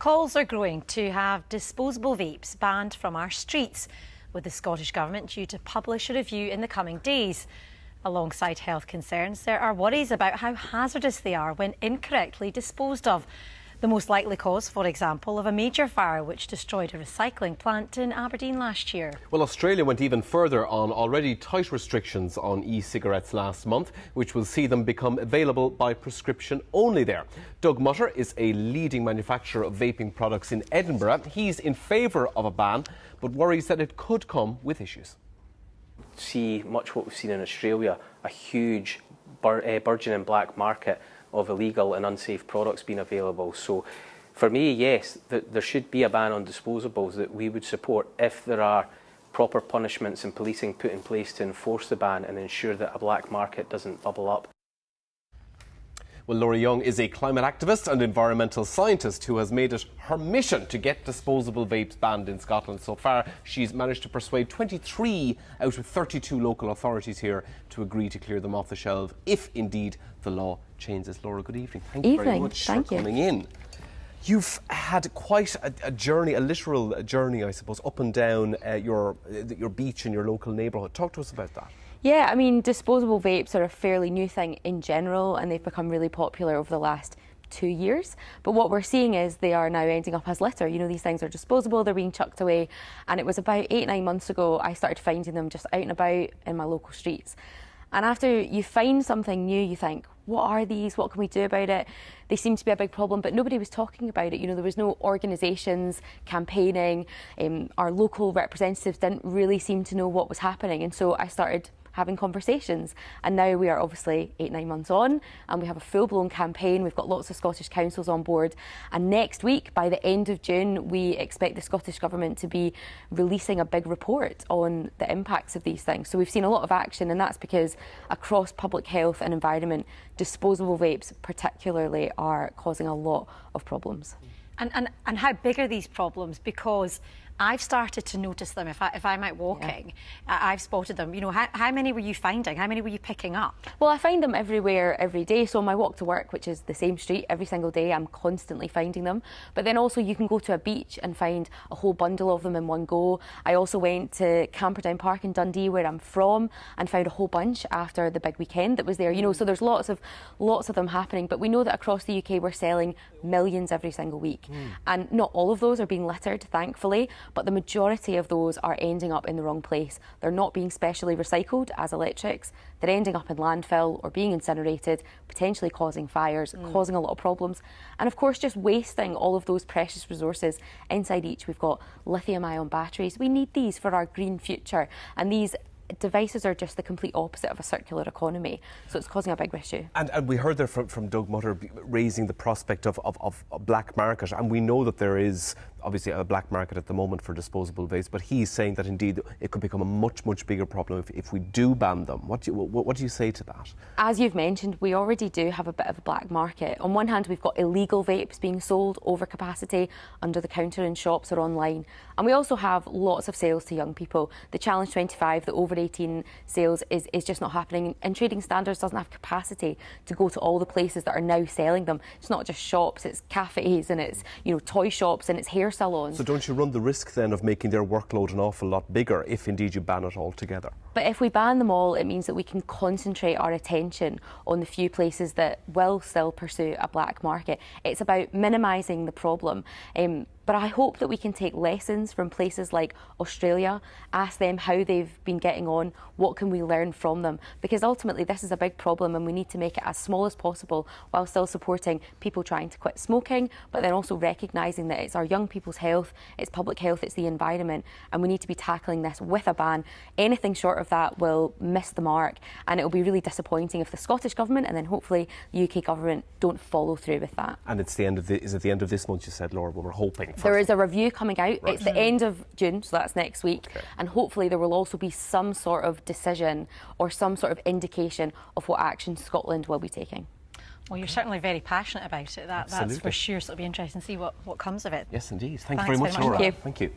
Calls are growing to have disposable vapes banned from our streets, with the Scottish Government due to publish a review in the coming days. Alongside health concerns, there are worries about how hazardous they are when incorrectly disposed of. The most likely cause, for example, of a major fire which destroyed a recycling plant in Aberdeen last year. Well, Australia went even further on already tight restrictions on e-cigarettes last month, which will see them become available by prescription only there. Doug Mutter is a leading manufacturer of vaping products in Edinburgh. He's in favour of a ban, but worries that it could come with issues. See much what we've seen in Australia, a huge burgeoning black market of illegal and unsafe products being available. So for me, yes, there should be a ban on disposables that we would support if there are proper punishments and policing put in place to enforce the ban and ensure that a black market doesn't bubble up. Well, Laura Young is a climate activist and environmental scientist who has made it her mission to get disposable vapes banned in Scotland. So far, she's managed to persuade 23 out of 32 local authorities here to agree to clear them off the shelf if indeed the law changes. Laura, good evening. Thank you very much for coming in. You've had quite a journey, a literal journey, I suppose, up and down your beach in your local neighbourhood. Talk to us about that. Yeah, I mean, disposable vapes are a fairly new thing in general, and they've become really popular over the last 2 years. But what we're seeing is they are now ending up as litter. You know, these things are disposable, they're being chucked away. And it was about 8-9 months ago I started finding them just out and about in my local streets. And after you find something new, you think, what are these? What can we do about it? They seem to be a big problem, but nobody was talking about it. You know, there was no organisations campaigning. Our local representatives didn't really seem to know what was happening. And so I started having conversations, and now we are obviously 8-9 months on and we have a full-blown campaign. We've got lots of Scottish councils on board, and next week, by the end of June, we expect the Scottish Government to be releasing a big report on the impacts of these things. So we've seen a lot of action, and that's because across public health and environment, disposable vapes particularly are causing a lot of problems. And how big are these problems? Because I've started to notice them if I'm out walking. Yeah. I've spotted them. You know, how many were you finding? How many were you picking up? Well, I find them everywhere every day. So on my walk to work, which is the same street every single day, I'm constantly finding them. But then also you can go to a beach and find a whole bundle of them in one go. I also went to Camperdown Park in Dundee, where I'm from, and found a whole bunch after the big weekend that was there. You know, so there's lots of them happening. But we know that across the UK we're selling millions every single week. And not all of those are being littered, thankfully, but the majority of those are ending up in the wrong place. They're not being specially recycled as electrics. They're ending up in landfill or being incinerated, potentially causing fires, causing a lot of problems. And of course, just wasting all of those precious resources. Inside each, we've got lithium-ion batteries. We need these for our green future. And these devices are just the complete opposite of a circular economy, so it's causing a big issue. And we heard there from Doug Mutter raising the prospect of a black market, and we know that there is obviously a black market at the moment for disposable vapes, but he's saying that indeed it could become a much bigger problem if we do ban them. What do you say to that? As you've mentioned, we already do have a bit of a black market. On one hand, we've got illegal vapes being sold over capacity under the counter in shops or online, and we also have lots of sales to young people. The Challenge 25, the over 18 sales is just not happening, and Trading Standards doesn't have capacity to go to all the places that are now selling them. It's not just shops, it's cafes, and it's, you know, toy shops, and it's hair salons. So don't you run the risk then of making their workload an awful lot bigger if indeed you ban it altogether? But if we ban them all, it means that we can concentrate our attention on the few places that will still pursue a black market. It's about minimising the problem. But I hope that we can take lessons from places like Australia, ask them how they've been getting on, what can we learn from them, because ultimately this is a big problem and we need to make it as small as possible while still supporting people trying to quit smoking, but then also recognising that it's our young people's health, it's public health, it's the environment, and we need to be tackling this with a ban. Anything short of that will miss the mark, and it will be really disappointing if the Scottish Government and then hopefully the UK Government don't follow through with that. And it's the end of is it the end of this month, you said, Laura? Well, we're hoping. There is a review coming out. Right. It's the end of June, so that's next week. Okay. And hopefully there will also be some sort of decision or some sort of indication of what action Scotland will be taking. Well, you're certainly very passionate about it. That's for sure, so it'll be interesting to see what comes of it. Yes, indeed. Thanks very much, Laura. Thank you. Thank you.